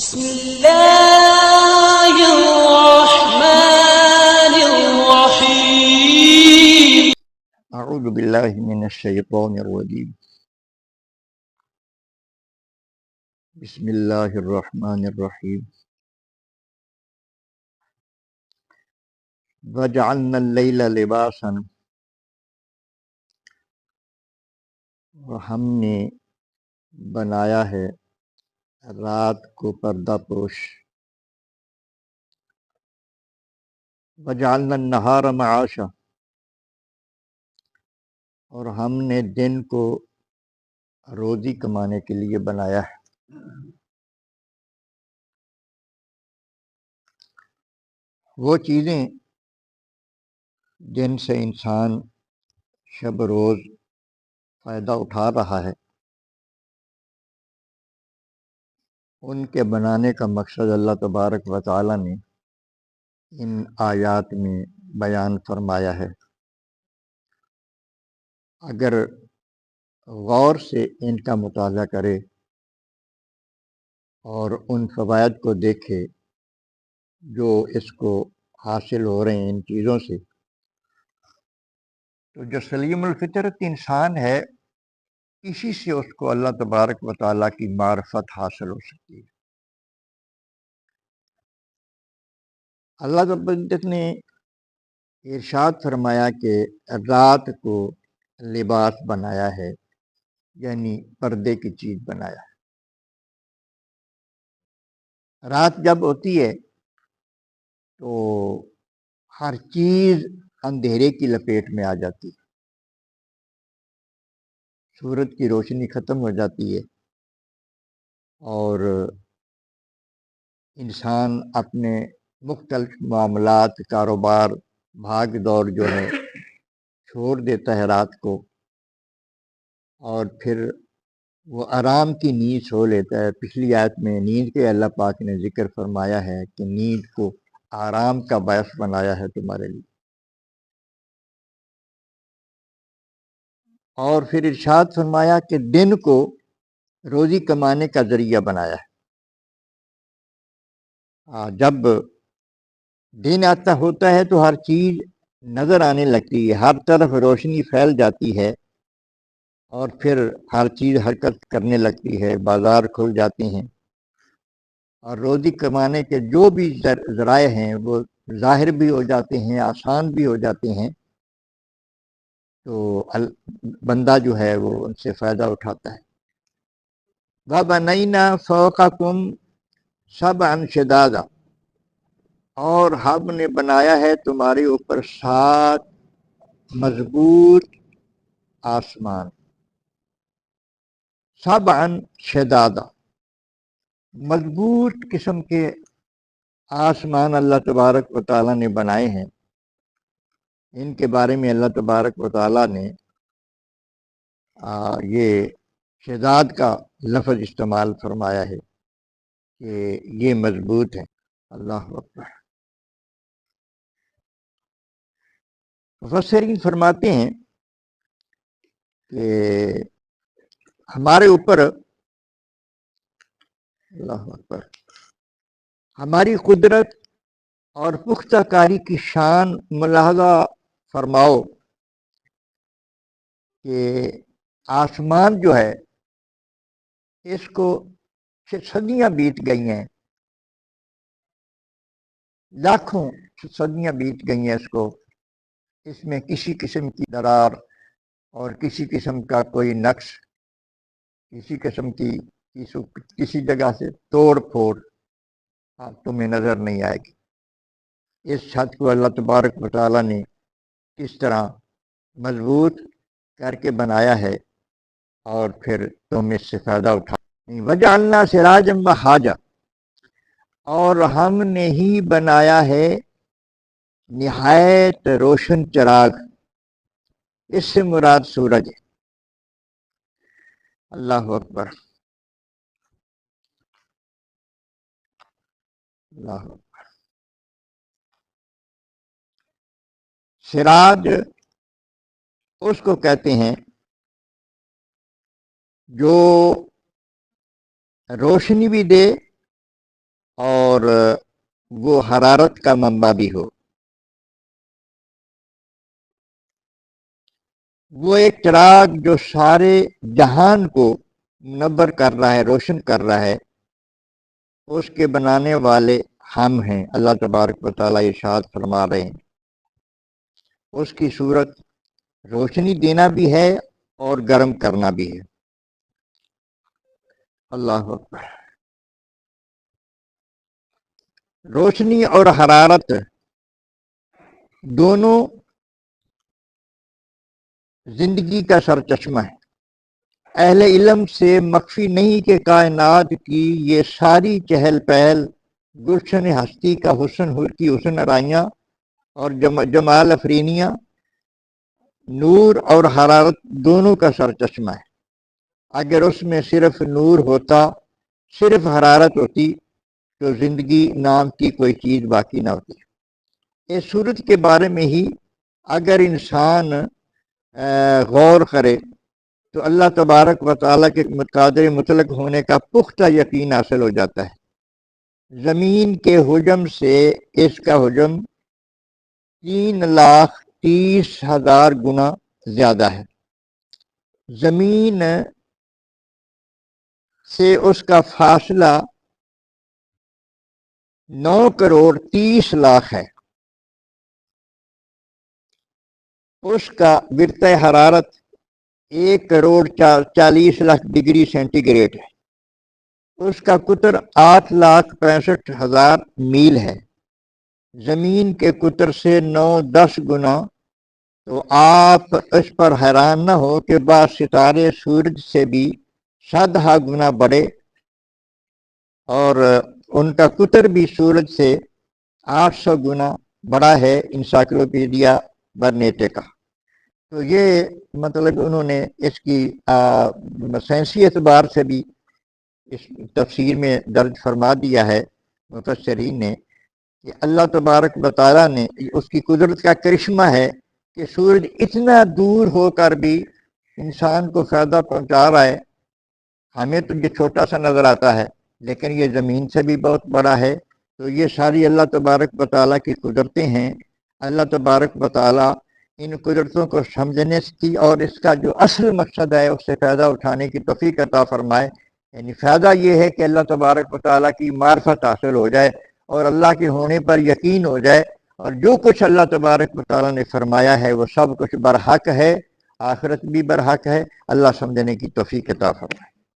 بسم الله الرحمن الرحيم. اعوذ باللہ من الشیطان الرجیم. بسم اللہ الرحمن الرحیم. وجعلنا اللیل لباسا، اور ہم نے بنایا ہے رات کو پردہ پوش. وجعلنا النہار معاشا، اور ہم نے دن کو روزی کمانے کے لیے بنایا ہے. وہ چیزیں جن سے انسان شب روز فائدہ اٹھا رہا ہے، ان کے بنانے کا مقصد اللہ تبارک و تعالی نے ان آیات میں بیان فرمایا ہے. اگر غور سے ان کا مطالعہ کرے اور ان فوائد کو دیکھے جو اس کو حاصل ہو رہے ہیں ان چیزوں سے، تو جو سلیم الفطرت انسان ہے اسی سے اس کو اللہ تبارک و تعالیٰ کی معرفت حاصل ہو سکتی ہے. اللہ تبارک نے ارشاد فرمایا کہ رات کو لباس بنایا ہے، یعنی پردے کی چیز بنایا ہے. رات جب ہوتی ہے تو ہر چیز اندھیرے کی لپیٹ میں آ جاتی ہے، سورج کی روشنی ختم ہو جاتی ہے اور انسان اپنے مختلف معاملات، کاروبار، بھاگ دوڑ جو ہے چھوڑ دیتا ہے رات کو، اور پھر وہ آرام کی نیند سو لیتا ہے. پچھلی آیت میں نیند کے اللہ پاک نے ذکر فرمایا ہے کہ نیند کو آرام کا باعث بنایا ہے تمہارے لیے. اور پھر ارشاد فرمایا کہ دن کو روزی کمانے کا ذریعہ بنایا ہے. جب دن آتا ہوتا ہے تو ہر چیز نظر آنے لگتی ہے، ہر طرف روشنی پھیل جاتی ہے اور پھر ہر چیز حرکت کرنے لگتی ہے، بازار کھل جاتے ہیں اور روزی کمانے کے جو بھی ذرائع ہیں وہ ظاہر بھی ہو جاتے ہیں، آسان بھی ہو جاتے ہیں. تو بندہ جو ہے وہ ان سے فائدہ اٹھاتا ہے. وَبَنَيْنَا فَوْقَكُمْ سَبْعًا شِدَادًا، اور ہم نے بنایا ہے تمہارے اوپر 7 مضبوط آسمان. سبعًا شدادا، مضبوط قسم کے آسمان اللہ تبارک و تعالیٰ نے بنائے ہیں. ان کے بارے میں اللہ تبارک و تعالیٰ نے یہ شداد کا لفظ استعمال فرمایا ہے کہ یہ مضبوط ہیں. اللہ اکبر. مفسرین فرماتے ہیں کہ ہمارے اوپر، اللہ اکبر، ہماری قدرت اور پختہ کاری کی شان ملاحظہ فرماؤ کہ آسمان جو ہے اس کو صدیاں بیت گئی ہیں، لاکھوں صدیاں بیت گئی ہیں اس میں کسی قسم کی درار اور کسی قسم کا کوئی نقص، کسی قسم کی کسی جگہ سے توڑ پھوڑ تمہیں نظر نہیں آئے گی. اس چھت کو اللہ تبارک و تعالیٰ نے کس طرح مضبوط کر کے بنایا ہے اور پھر تم اس سے فائدہ اٹھا. وجعلنا سراجا وہاجا، اور ہم نے ہی بنایا ہے نہایت روشن چراغ. اس سے مراد سورج ہے. اللہ اکبر. اللہ اکبر. سراج اس کو کہتے ہیں جو روشنی بھی دے اور وہ حرارت کا منبع بھی ہو. وہ ایک چراغ جو سارے جہان کو منور کر رہا ہے، روشن کر رہا ہے، اس کے بنانے والے ہم ہیں. اللہ تبارک و تعالیٰ ارشاد فرما رہے ہیں اس کی صورت روشنی دینا بھی ہے اور گرم کرنا بھی ہے. اللہ اکبر. روشنی اور حرارت دونوں زندگی کا سرچشمہ ہے. اہل علم سے مخفی نہیں کہ کائنات کی یہ ساری چہل پہل گلشن ہستی کا حسن ارائیاں اور جمال افرینیاں نور اور حرارت دونوں کا سرچشمہ ہے. اگر اس میں صرف نور ہوتا، صرف حرارت ہوتی، تو زندگی نام کی کوئی چیز باقی نہ ہوتی. اس صورت کے بارے میں ہی اگر انسان غور کرے تو اللہ تبارک و تعالیٰ کے قادر مطلق ہونے کا پختہ یقین حاصل ہو جاتا ہے. زمین کے حجم سے اس کا حجم 3,30,000 گنا زیادہ ہے. زمین سے اس کا فاصلہ 9,30,00,000 ہے. اس کا ورطۂ حرارت 1,40,00,000 ڈگری سینٹی گریڈ ہے. اس کا قطر 8,65,000 میل ہے. زمین کے قطر سے 9-10 گنا. تو آپ اس پر حیران نہ ہو کہ بعض ستارے سورج سے بھی 100 گنا بڑے اور ان کا قطر بھی سورج سے 800 گنا بڑا ہے انسائکلوپیڈیا برنیٹے کا. تو یہ مطلب انہوں نے اس کی سائنسی اعتبار سے بھی اس تفسیر میں درج فرما دیا ہے مفسرین نے کہ اللہ تبارک و تعالیٰ نے اس کی قدرت کا کرشمہ ہے کہ سورج اتنا دور ہو کر بھی انسان کو فائدہ پہنچا رہا ہے. ہمیں تو یہ چھوٹا سا نظر آتا ہے لیکن یہ زمین سے بھی بہت بڑا ہے. تو یہ ساری اللہ تبارک و تعالیٰ کی قدرتیں ہیں. اللہ تبارک و تعالیٰ ان قدرتوں کو سمجھنے کی اور اس کا جو اصل مقصد ہے اس سے فائدہ اٹھانے کی توفیق عطا فرمائے. یعنی فائدہ یہ ہے کہ اللہ تبارک و تعالیٰ کی معرفت حاصل ہو جائے اور اللہ کے ہونے پر یقین ہو جائے، اور جو کچھ اللہ تبارک و تعالیٰ نے فرمایا ہے وہ سب کچھ برحق ہے، آخرت بھی برحق ہے. اللہ سمجھنے کی توفیق عطا فرمائے.